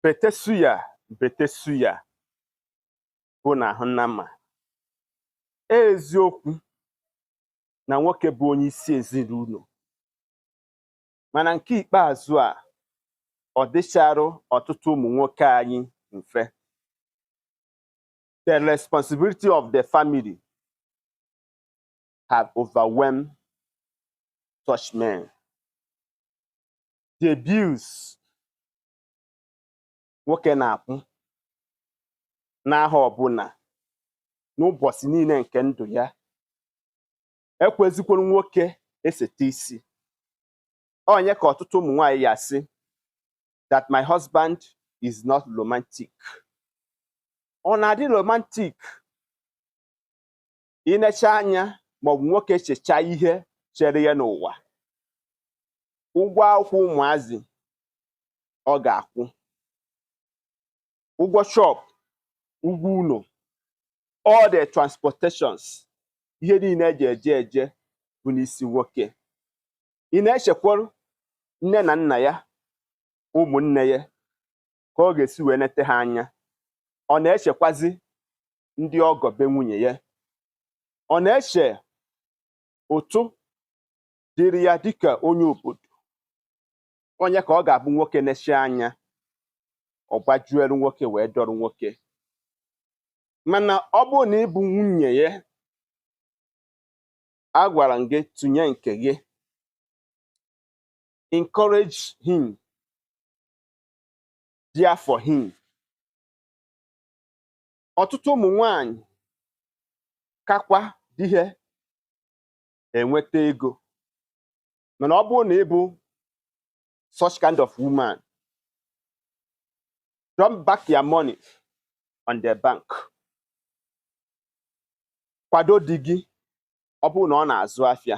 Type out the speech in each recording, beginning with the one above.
betesuya bụ na ahụ na mma. Eziokwu na nwoke bụ onye isi ezinụlọ, mana nke ikpeazụ a ọ dịcharụ ọtụtụ ụmụ nwoke anyị mfe. The responsibility of the family have overwhelmed such men. The bills nwoke na-akwụ n'aha ọbụla n'ụbọchị niile nke ndụ ya ekwezikwuru nwoke esete isi. Onye ka ọtụtụ ụmụ nwaanyị ya sị that my husband is not romantic. Ọ na-adị romantic inecha anya maọbụ nwoke checha ihe chere ya n'ụwa, ụgwọ akwụkwọ ụmụazị ọ ga-akwụ, ụgwọ shop, ụgwọ ụlọ, all the transportations, ihe niile eje bụ n'isi nwoke. Ị na-echekwara nne na nna ya, ụmụnne ya ka ọ ga-esi wee nete ha anya. Ọ na-echekwazi ndị ọgọ be nwunye ya. Ọ na-eche otu dịrị ya dịka onye obodo. Onye ka ọ ga-abụ nwoke na-eche anya ọ gbajuelu nwoke wee dọrọ nwoke. Mana ọ bụrụ na ị bụ nwunye ya, a gwara m gị tụnye nke gị. Encourage him, dear for him. Ọtụtụ ụmụ nwanyị kakwa di ha enweta ego, mana ọ bụrụ na ị bụ such kind of woman, drop back your money on the bank. Kwado di gị ọ bụrụ na ọ na-azụ afịa.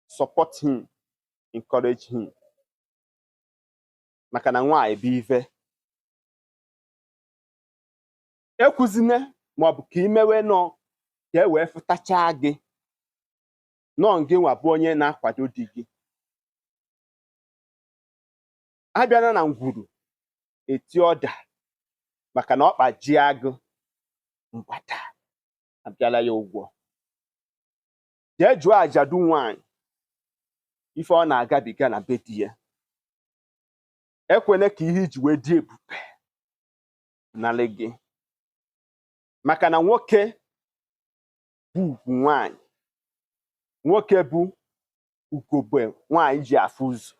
Support him, encourage him. Maka na nwaanyị bụ ife. Ekwuzine maọbụ ka imewe nọ ka e wee fụtachaa gị nọ ngị nwa bụ onye na-akwado di gị. Abịala na ngwuru eti ọda maka na ọ kpaji agụ mgbada, abịala ya ụgwọ. Jee jụọ ajadu nwaanyị ife ọ na-agabiga na be di ya. Ekwene ka ihe iji wee dị ebube nalị gị, maka na nwoke bụ ugwu nwaanyị. Nwoke bụ ugogbe nwaanyị ji afụ ụzọ.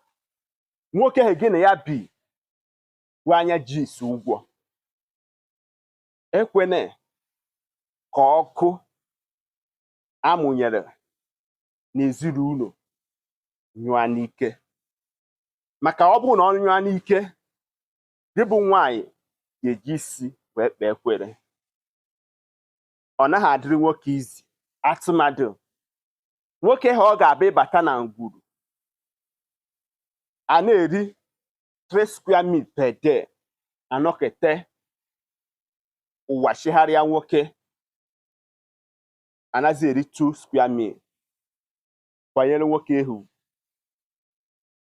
Nwoke ha gị na ya bi bụ anya ji isi ụgwọ. Ekwene ka ọkụ amụnyere n'ezinụlọ nyụọ n'ike, maka ọ bụrụ na ọ nyụọ n'ike, gị bụ nwaanyị ga-eji isi wee kpee ekwere. Ọ naghị adịrị nwoke izi atụmadụ nwoke ha ọ ga-abịa ịbata na ngwuru a na-eri 3 square meal per day, anọkete ụwa chigharịa nwoke anaghị eri 2 square meal. Kwanyere nwoke ehu.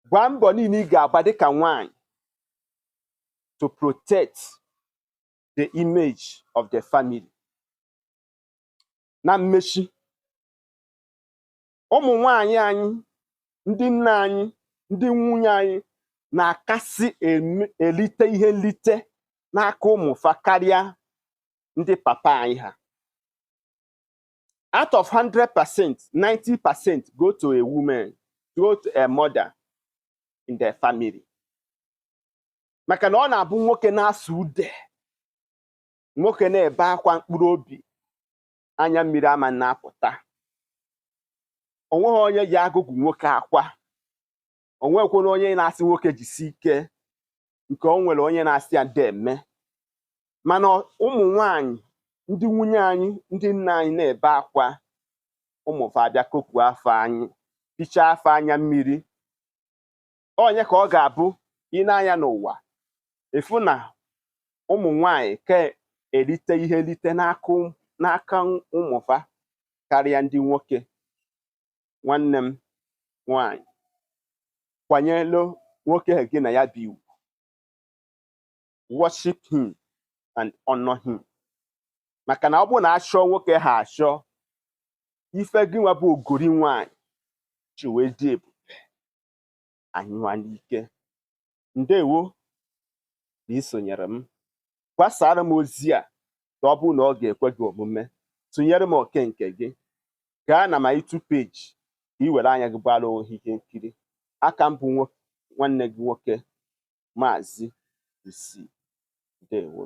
Gba mbọ niile ị ga-agba dịka nwaanyị to protect the image of the family. Na mmechi, ụmụ nwaanyị anyị, ndị nna anyị, ndị nwunye anyị na-akasị elite ihe nlite n'aka ụmụfa karịa ndị papa anyị ha. Out of 100%, 90% go to a woman, go to a mother in their family. Maka na ọ na-abụ nwoke na-asụ ude, nwoke na-ebe akwa mkpụrụ obi, anya mmiri ama na-apụta. Onweghị onye ji agụgụ nwoke akwa. Onwekwara onye na-asị nwoke jisi ike, nke o nwere onye na-asị ya deme. Mana ụmụ nwaanyị, ndị nwunye anyị, ndị nna anyị na-ebe akwa, ụmụfa abịa kopu afọ anyị, pichaa afọ anya mmiri. Onye ka ọ ga-abụ ịna-anya n'ụwa efu na ụmụ nwaanyị ka erite ihe nrite n'aka ụmụfa karịa ndị nwoke. Nwanne m nwaanyị, kwanyelu nwoke gị na ya bi ugwu. worship him and honor him. Maka na ọ bụrụ na achọ nwoke ha achọ, ife gị nwa bụ ogori nwanyị ji wee dị ebube, anyị nwa n'ike. Ndewo na isonyere m. Gbasara m ozi a ka ọ bụrụ na ọ ga-ekwe gị omume. Tụnyere m oke nke gị. Gaa na my YouTube page ka ị were anya gị gbara ihe nkiri. Aka m bụ nwanne gị nwoke, Maazi-UC. Ndewo.